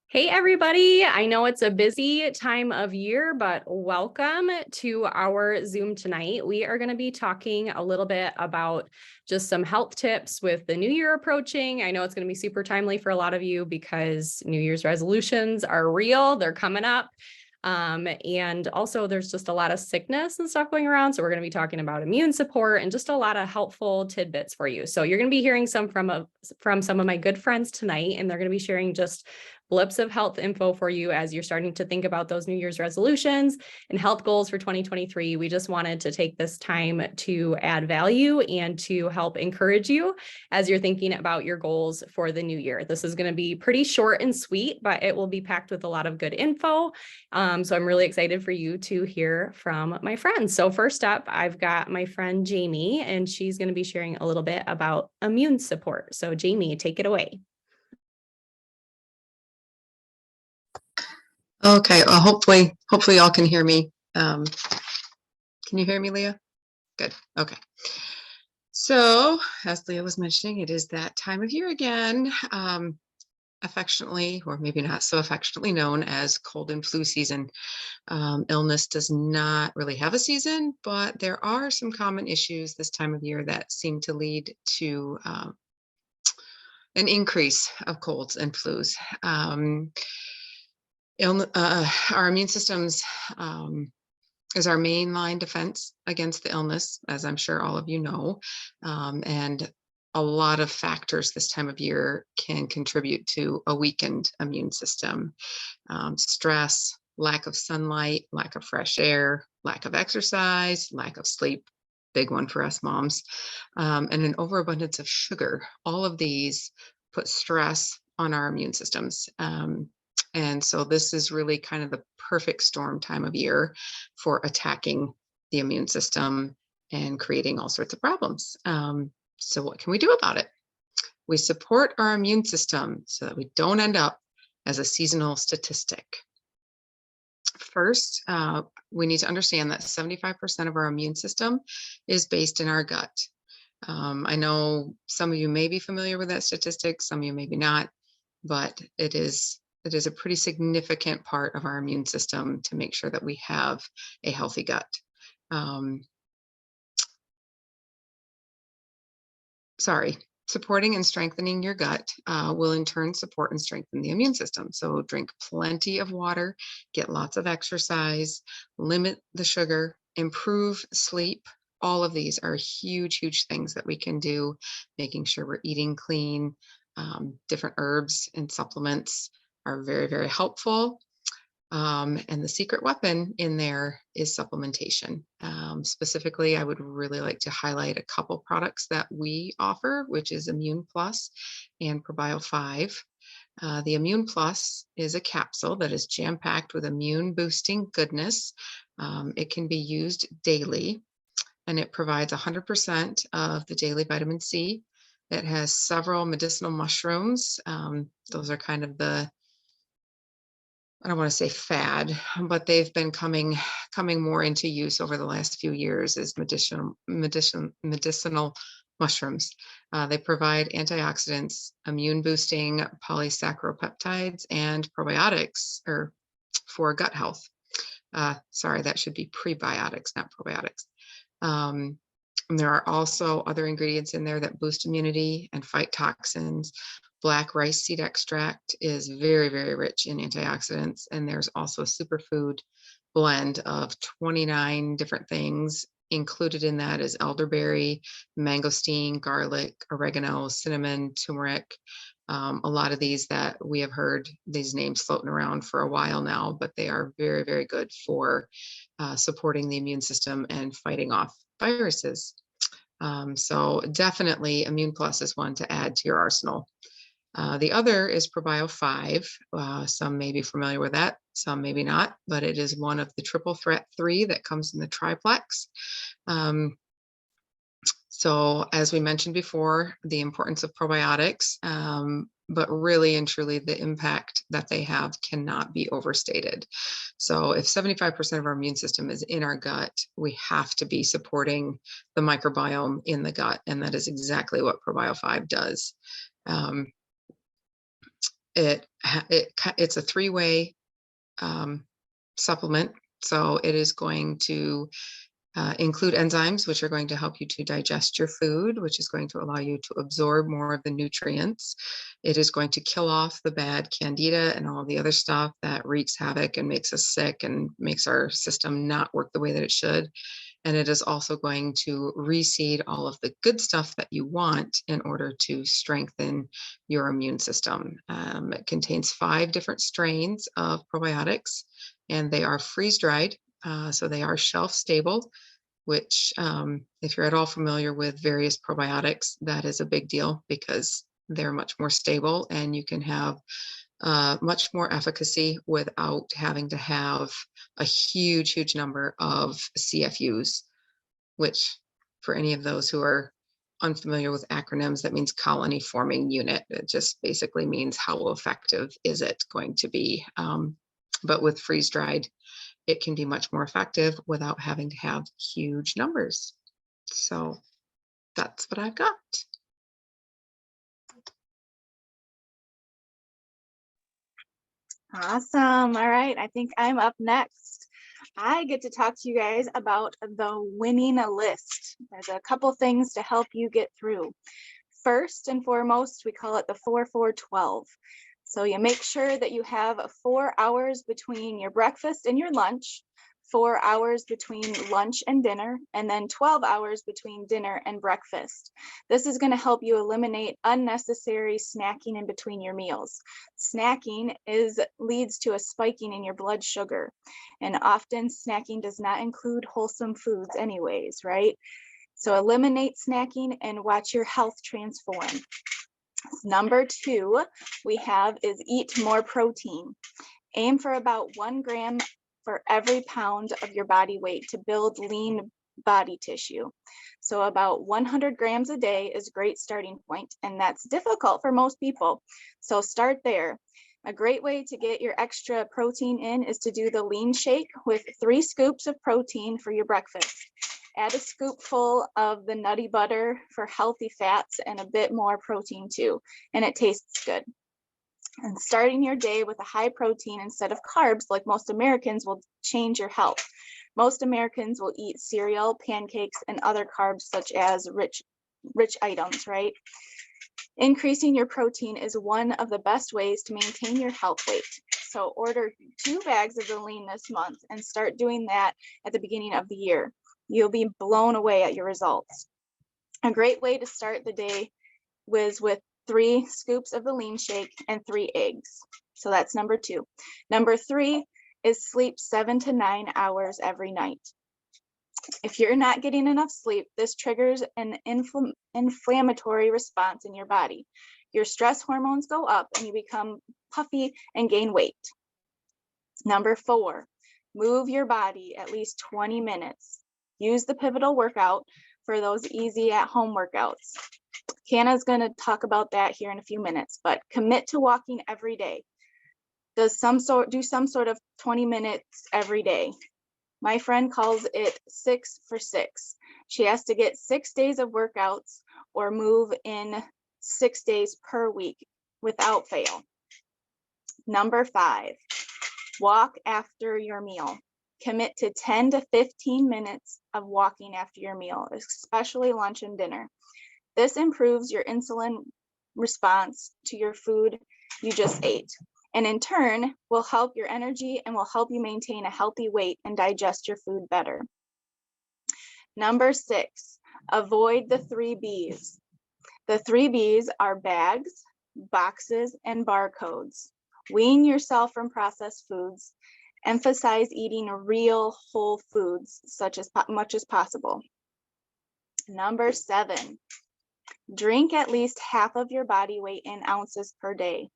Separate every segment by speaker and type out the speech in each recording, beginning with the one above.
Speaker 1: Hey, everybody. I know it's a busy time of year, but welcome to our Zoom tonight. We are going to be talking a little bit about just some health tips with the new year approaching. I know it's going to be super timely for a lot of you because New Year's resolutions are real. They're coming up. And also there's just a lot of sickness and stuff going around. So we're going to be talking about immune support and just a lot of helpful tidbits for you. So you're going to be hearing some from some of my good friends tonight, and they're going to be sharing just blips of health info for you as you're starting to think about those New Year's resolutions and health goals for 2023. We just wanted to take this time to add value and to help encourage you as you're thinking about your goals for the new year. This is going to be pretty short and sweet, but it will be packed with a lot of good info. So I'm really excited for you to hear from my friends. So first up, I've got my friend Jamie, and she's going to be sharing a little bit about immune support. So Jamie, take it away.
Speaker 2: Okay, well, hopefully y'all can hear me. Can you hear me, Leah? Good, okay. So, as Leah was mentioning, it is that time of year again, affectionately, or maybe not so affectionately, known as cold and flu season. Illness does not really have a season, but there are some common issues this time of year that seem to lead to an increase of colds and flus. Our immune systems is our main line defense against the illness, as I'm sure all of you know. And a lot of factors this time of year can contribute to a weakened immune system. Stress, lack of sunlight, lack of fresh air, lack of exercise, lack of sleep, big one for us moms, and an overabundance of sugar. All of these put stress on our immune systems. And so this is really kind of the perfect storm time of year for attacking the immune system and creating all sorts of problems. So what can we do about it? We support our immune system so that we don't end up as a seasonal statistic. First, we need to understand that 75% of our immune system is based in our gut. I know some of you may be familiar with that statistic, some of you maybe not, but it is a pretty significant part of our immune system to make sure that we have a healthy gut. Supporting and strengthening your gut will in turn support and strengthen the immune system. So drink plenty of water, get lots of exercise, limit the sugar, improve sleep. All of these are huge, huge things that we can do, making sure we're eating clean. Different herbs and supplements are very, very helpful. And the secret weapon in there is supplementation. Specifically, I would really like to highlight a couple products that we offer, which is Immune Plus and ProBio 5. The Immune Plus is a capsule that is jam-packed with immune boosting goodness. It can be used daily, and it provides 100% of the daily vitamin C. It has several medicinal mushrooms. Those are kind of the, I don't want to say fad, but they've been coming more into use over the last few years as medicinal mushrooms. They provide antioxidants, immune boosting polysaccharopeptides, and probiotics for gut health. Sorry, that should be prebiotics, not probiotics. And there are also other ingredients in there that boost immunity and fight toxins. Black rice seed extract is very, very rich in antioxidants. And there's also a superfood blend of 29 different things. Included in that is elderberry, mangosteen, garlic, oregano, cinnamon, turmeric. A lot of these that we have heard these names floating around for a while now, but they are very, very good for supporting the immune system and fighting off viruses. So definitely Immune Plus is one to add to your arsenal. The other is ProBio 5. Some may be familiar with that, some maybe not, but it is one of the triple threat 3 that comes in the triplex. So as we mentioned before, the importance of probiotics, but really and truly the impact that they have cannot be overstated. So if 75% of our immune system is in our gut, we have to be supporting the microbiome in the gut. And that is exactly what ProBio 5 does. It's a three-way supplement. So it is going to include enzymes, which are going to help you to digest your food, which is going to allow you to absorb more of the nutrients. It is going to kill off the bad candida and all the other stuff that wreaks havoc and makes us sick and makes our system not work the way that it should. And it is also going to reseed all of the good stuff that you want in order to strengthen your immune system. It contains 5 different strains of probiotics, and they are freeze dried. So they are shelf stable, which, if you're at all familiar with various probiotics, that is a big deal because they're much more stable and you can have much more efficacy without having to have a huge number of CFUs, which for any of those who are unfamiliar with acronyms, that means colony forming unit. It just basically means how effective is it going to be. But with freeze dried, it can be much more effective without having to have huge numbers. So that's what I've got.
Speaker 3: Awesome. All right. I think I'm up next. I get to talk to you guys about the winning list. There's a couple things to help you get through. First and foremost, we call it the 4-4-12. So you make sure that you have 4 hours between your breakfast and your lunch, 4 hours between lunch and dinner, and then 12 hours between dinner and breakfast. This is going to help you eliminate unnecessary snacking in between your meals. Snacking leads to a spiking in your blood sugar, and often snacking does not include wholesome foods anyways, right? So eliminate snacking and watch your health transform. Number 2 we have is eat more protein. Aim for about 1 gram for every pound of your body weight to build lean body tissue. So about 100 grams a day is a great starting point, and that's difficult for most people. So start there. A great way to get your extra protein in is to do the lean shake with 3 scoops of protein for your breakfast. Add a scoopful of the nutty butter for healthy fats and a bit more protein too, and it tastes good. And starting your day with a high protein instead of carbs, like most Americans, will change your health. Most Americans will eat cereal, pancakes, and other carbs such as rich items, right? Increasing your protein is one of the best ways to maintain your health weight. So order 2 bags of the lean this month and start doing that at the beginning of the year. You'll be blown away at your results. A great way to start the day was with 3 scoops of the lean shake and 3 eggs. So that's number 2. Number 3 is sleep 7 to 9 hours every night. If you're not getting enough sleep, this triggers an inflammatory response in your body. Your stress hormones go up and you become puffy and gain weight. Number 4, move your body at least 20 minutes. Use the Pivotal workout for those easy at-home workouts. Hannah's going to talk about that here in a few minutes, but commit to walking every day. Do some sort of 20 minutes every day. My friend calls it 6 for 6. She has to get 6 days of workouts or move in 6 days per week without fail. Number 5, walk after your meal. Commit to 10 to 15 minutes of walking after your meal, especially lunch and dinner. This improves your insulin response to your food you just ate, and in turn will help your energy and will help you maintain a healthy weight and digest your food better. Number 6, avoid the 3 B's. The 3 B's are bags, boxes, and barcodes. Wean yourself from processed foods. Emphasize eating real whole foods such as much as possible. Number 7, drink at least half of your body weight in ounces per day.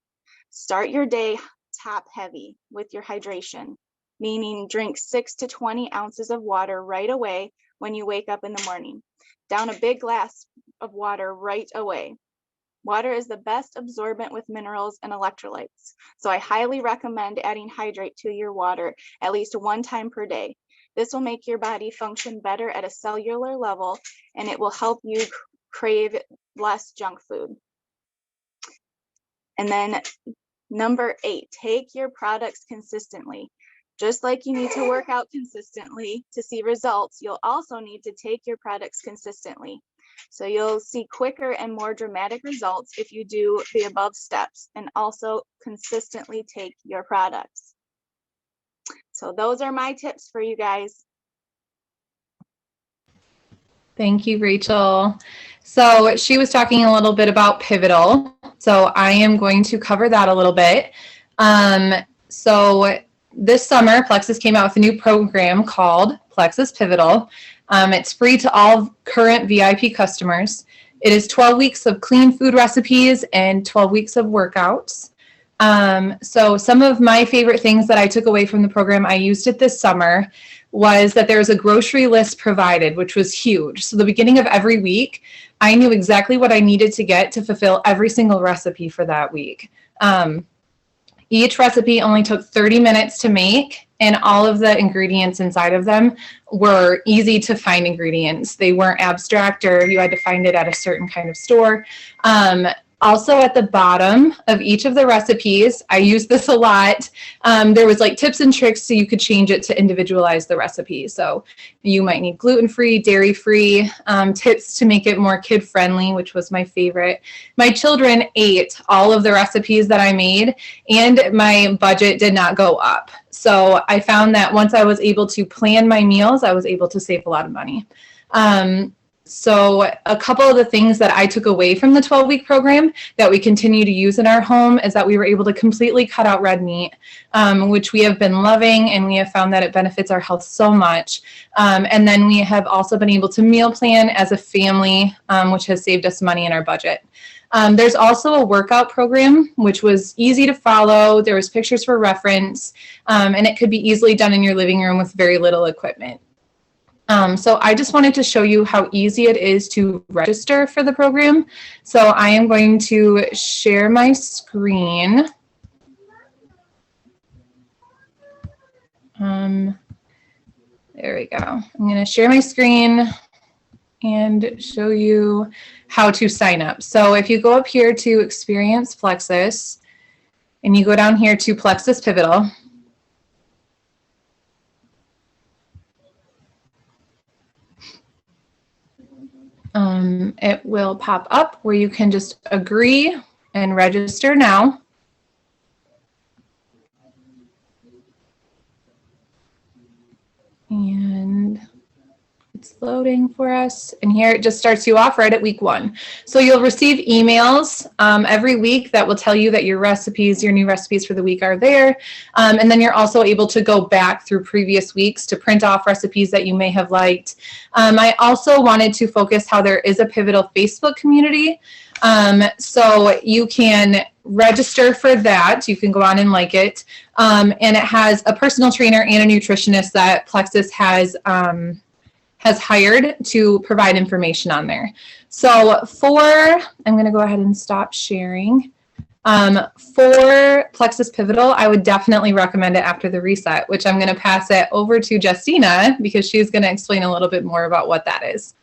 Speaker 3: Start your day top heavy with your hydration, meaning drink 6 to 20 ounces of water right away when you wake up in the morning. Down a big glass of water right away. Water is the best absorbent with minerals and electrolytes, so I highly recommend adding hydrate to your water at least 1 time per day. This will make your body function better at a cellular level, and it will help you crave less junk food. And then Number 8, take your products consistently. Just like you need to work out consistently to see results, you'll also need to take your products consistently. So you'll see quicker and more dramatic results if you do the above steps and also consistently take your products. So those are my tips for you guys.
Speaker 4: Thank you, Rachel. So she was talking a little bit about Pivotal. So I am going to cover that a little bit. So this summer, Plexus came out with a new program called Plexus Pivotal. It's free to all current VIP customers. It is 12 weeks of clean food recipes and 12 weeks of workouts. So some of my favorite things that I took away from the program, I used it this summer, was that there was a grocery list provided, which was huge. So the beginning of every week, I knew exactly what I needed to get to fulfill every single recipe for that week. Each recipe only took 30 minutes to make, and all of the ingredients inside of them were easy to find ingredients. They weren't abstract or you had to find it at a certain kind of store. Also at the bottom of each of the recipes, I use this a lot. There was like tips and tricks so you could change it to individualize the recipe. So you might need gluten-free, dairy-free, tips to make it more kid-friendly, which was my favorite. My children ate all of the recipes that I made, and my budget did not go up. So I found that once I was able to plan my meals, I was able to save a lot of money. So a couple of the things that I took away from the 12-week program that we continue to use in our home is that we were able to completely cut out red meat, which we have been loving, and we have found that it benefits our health so much. And then we have also been able to meal plan as a family, which has saved us money in our budget. There's also a workout program, which was easy to follow. There was pictures for reference, and it could be easily done in your living room with very little equipment. So I just wanted to show you how easy it is to register for the program. So I am going to share my screen. There we go. I'm going to share my screen and show you how to sign up. So if you go up here to Experience Plexus, and you go down here to Plexus Pivotal, it will pop up where you can just agree and register now. And it's loading for us. And here it just starts you off right at week 1. So you'll receive emails every week that will tell you that your recipes, your new recipes for the week are there. And then you're also able to go back through previous weeks to print off recipes that you may have liked. I also wanted to focus how there is a Pivotal Facebook community. So you can register for that. You can go on and like it. And it has a personal trainer and a nutritionist that Plexus has hired to provide information on there. So I'm going to go ahead and stop sharing. For Plexus Pivotal, I would definitely recommend it after the reset, which I'm going to pass it over to Justina because she's going to explain a little bit more about what that is.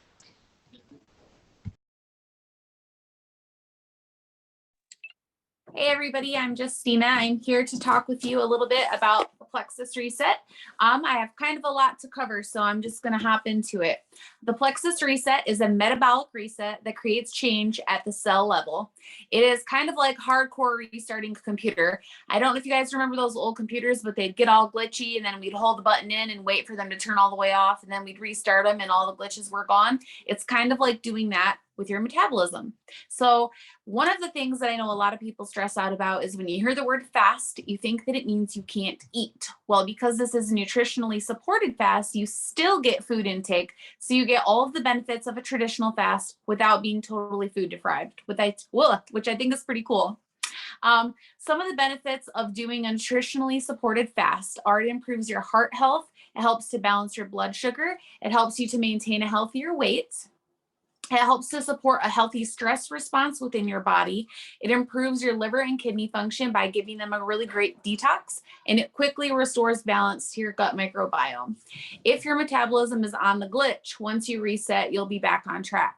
Speaker 5: Hey everybody, I'm Justina. I'm here to talk with you a little bit about the Plexus Reset. I have kind of a lot to cover, so I'm just going to hop into it. The Plexus Reset is a metabolic reset that creates change at the cell level. It is kind of like hardcore restarting a computer. I don't know if you guys remember those old computers, but they'd get all glitchy and then we'd hold the button in and wait for them to turn all the way off, and then we'd restart them and all the glitches were gone. It's kind of like doing that with your metabolism. So one of the things that I know a lot of people stress out about is when you hear the word fast, you think that it means you can't eat. Well, because this is a nutritionally supported fast, you still get food intake. So you get all of the benefits of a traditional fast without being totally food deprived, which I think is pretty cool. Some of the benefits of doing a nutritionally supported fast are it improves your heart health. It helps to balance your blood sugar. It helps you to maintain a healthier weight. It helps to support a healthy stress response within your body. It improves your liver and kidney function by giving them a really great detox, and it quickly restores balance to your gut microbiome. If your metabolism is on the glitch, once you reset, you'll be back on track.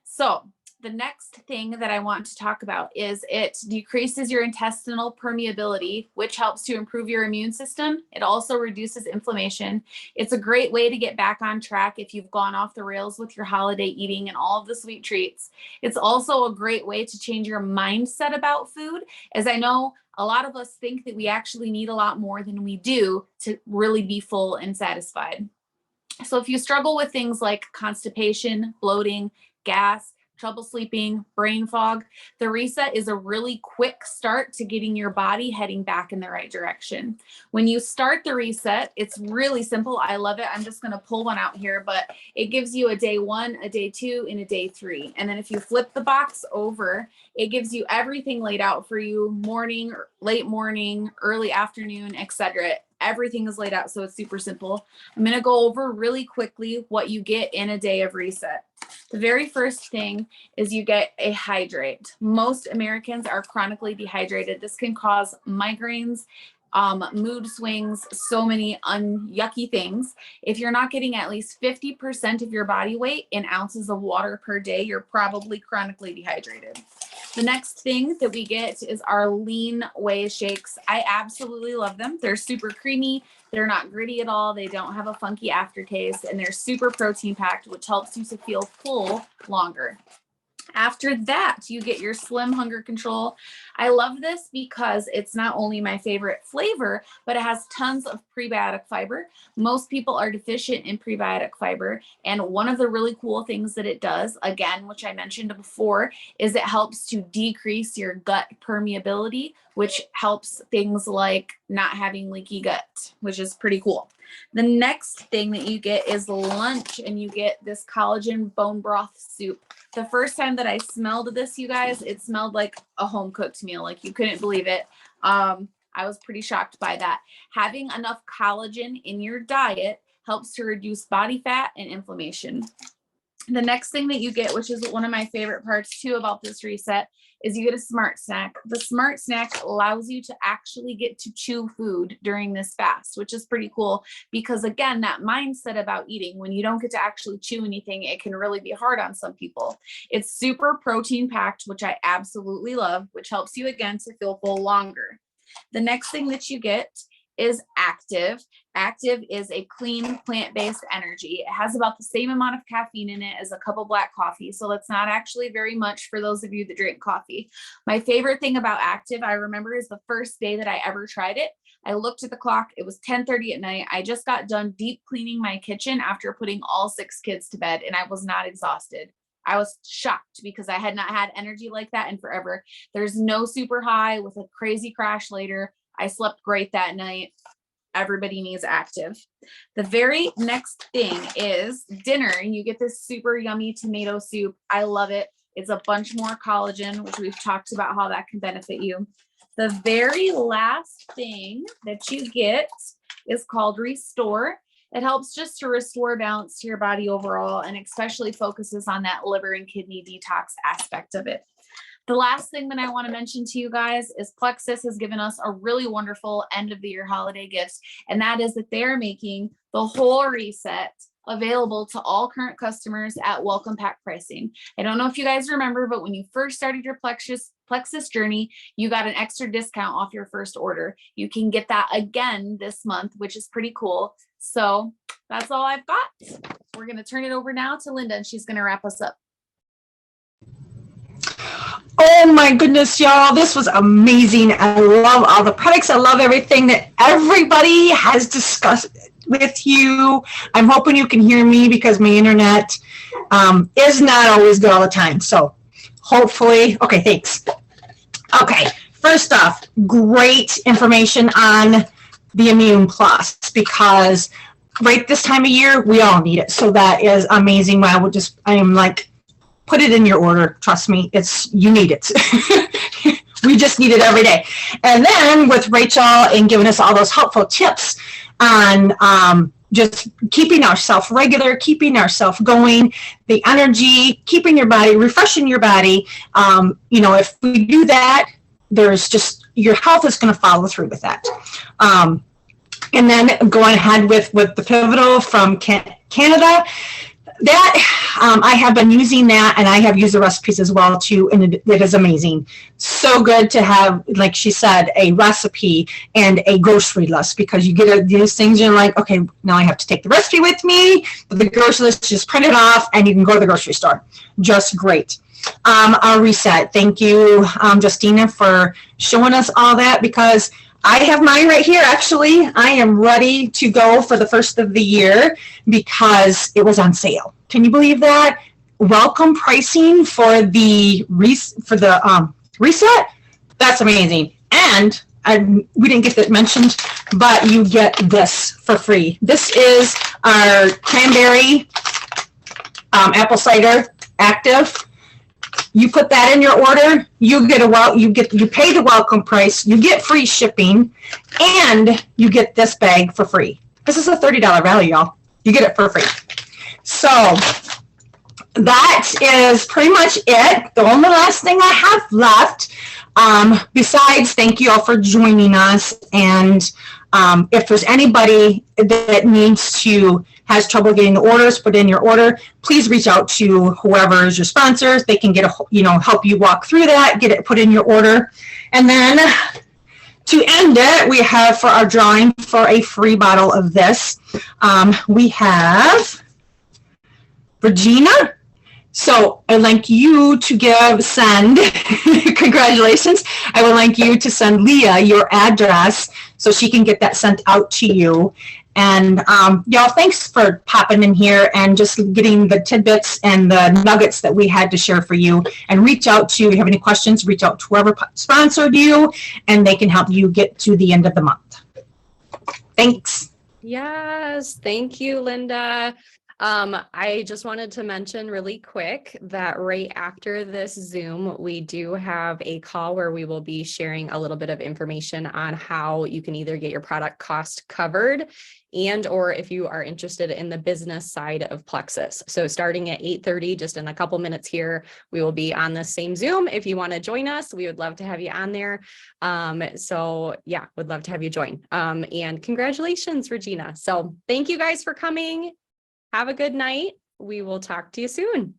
Speaker 5: So The next thing that I want to talk about is it decreases your intestinal permeability, which helps to improve your immune system. It also reduces inflammation. It's a great way to get back on track if you've gone off the rails with your holiday eating and all of the sweet treats. It's also a great way to change your mindset about food, as I know a lot of us think that we actually need a lot more than we do to really be full and satisfied. So if you struggle with things like constipation, bloating, gas, trouble sleeping, brain fog, the reset is a really quick start to getting your body heading back in the right direction. When you start the reset, it's really simple. I love it. I'm just going to pull one out here, but it gives you a day 1, a day 2, and a day 3. And then if you flip the box over, it gives you everything laid out for you: morning, late morning, early afternoon, etc. Everything is laid out, so it's super simple. I'm going to go over really quickly what you get in a day of reset. The very first thing is you get a hydrate. Most Americans are chronically dehydrated. This can cause migraines, mood swings, so many yucky things. If you're not getting at least 50% of your body weight in ounces of water per day, you're probably chronically dehydrated. The next thing that we get is our lean whey shakes. I absolutely love them. They're super creamy. They're not gritty at all. They don't have a funky aftertaste, and they're super protein packed, which helps you to feel full longer. After that, you get your Slim Hunger Control. I love this because it's not only my favorite flavor, but it has tons of prebiotic fiber. Most people are deficient in prebiotic fiber. And one of the really cool things that it does, again, which I mentioned before, is it helps to decrease your gut permeability, which helps things like not having leaky gut, which is pretty cool. The next thing that you get is lunch, and you get this collagen bone broth soup. The first time that I smelled this, you guys, it smelled like a home cooked meal. Like, you couldn't believe it. I was pretty shocked by that. Having enough collagen in your diet helps to reduce body fat and inflammation. The next thing that you get, which is one of my favorite parts too about this reset, is you get a Smart Snack. The Smart Snack allows you to actually get to chew food during this fast, which is pretty cool because, again, that mindset about eating, when you don't get to actually chew anything, it can really be hard on some people. It's super protein packed, which I absolutely love, which helps you, again, to feel full longer. The next thing that you get is Active. Active is a clean plant-based energy. It has about the same amount of caffeine in it as a cup of black coffee, so that's not actually very much for those of you that drink coffee. My favorite thing about Active, I remember, is the first day that I ever tried it. I looked at the clock. It was 10:30 at night. I just got done deep cleaning my kitchen after putting all 6 kids to bed, and I was not exhausted. I was shocked because I had not had energy like that in forever. There's no super high with a crazy crash later. I slept great that night. Everybody needs Active. The very next thing is dinner. You get this super yummy tomato soup. I love it. It's a bunch more collagen, which we've talked about how that can benefit you. The very last thing that you get is called Restore. It helps just to restore balance to your body overall, and especially focuses on that liver and kidney detox aspect of it. The last thing that I want to mention to you guys is Plexus has given us a really wonderful end of the year holiday gift, and that is that they're making the whole reset available to all current customers at welcome pack pricing. I don't know if you guys remember, but when you first started your Plexus journey, you got an extra discount off your first order. You can get that again this month, which is pretty cool. So that's all I've got. We're going to turn it over now to Linda, and she's going to wrap us up.
Speaker 6: Oh my goodness, y'all, this was amazing. I love all the products. I love everything that everybody has discussed with you. I'm hoping you can hear me because my internet is not always good all the time. So hopefully, okay, thanks. Okay, first off, great information on the Immune Plus, because right this time of year, we all need it. So that is amazing. I am like, put it in your order. Trust me, you need it. We just need it every day. And then with Rachel and giving us all those helpful tips on just keeping ourselves regular, keeping ourselves going, the energy, keeping your body, refreshing your body. If we do that, there's just, your health is going to follow through with that. And then going ahead with the Pivotal from Canada. I have been using that, and I have used the recipes as well too, and it is amazing. So good to have, like she said, a recipe and a grocery list, because you get these things and you're like, okay, now I have to take the recipe with me, but the grocery list just print it off and you can go to the grocery store. Just great. Our reset. Thank you, Justina, for showing us all that, because I have mine right here. Actually, I am ready to go for the first of the year because it was on sale. Can you believe that? Welcome pricing for the reset. That's amazing. And we didn't get that mentioned, but you get this for free. This is our cranberry apple cider active. You put that in your order, you pay the welcome price, you get free shipping, and you get this bag for free. This is a $30 value, y'all. You get it for free. So that is pretty much it. The only last thing I have left, besides thank you all for joining us, and if there's anybody that has trouble getting the orders put in your order, please reach out to whoever is your sponsors. They can help you walk through that, get it put in your order. And then to end it, we have for our drawing for a free bottle of this, we have Regina. So I'd like you to send, congratulations. I would like you to send Leah your address so she can get that sent out to you. And y'all, thanks for popping in here and just getting the tidbits and the nuggets that we had to share for you. And reach out to, if you have any questions, reach out to whoever sponsored you, and they can help you get to the end of the month. Thanks.
Speaker 1: Yes, thank you, Linda. I just wanted to mention really quick that right after this Zoom, we do have a call where we will be sharing a little bit of information on how you can either get your product cost covered or if you are interested in the business side of Plexus. So starting at 8:30, just in a couple minutes here, we will be on the same Zoom. If you want to join us, we would love to have you on there. So yeah, would love to have you join. And congratulations, Regina. So thank you guys for coming. Have a good night. We will talk to you soon.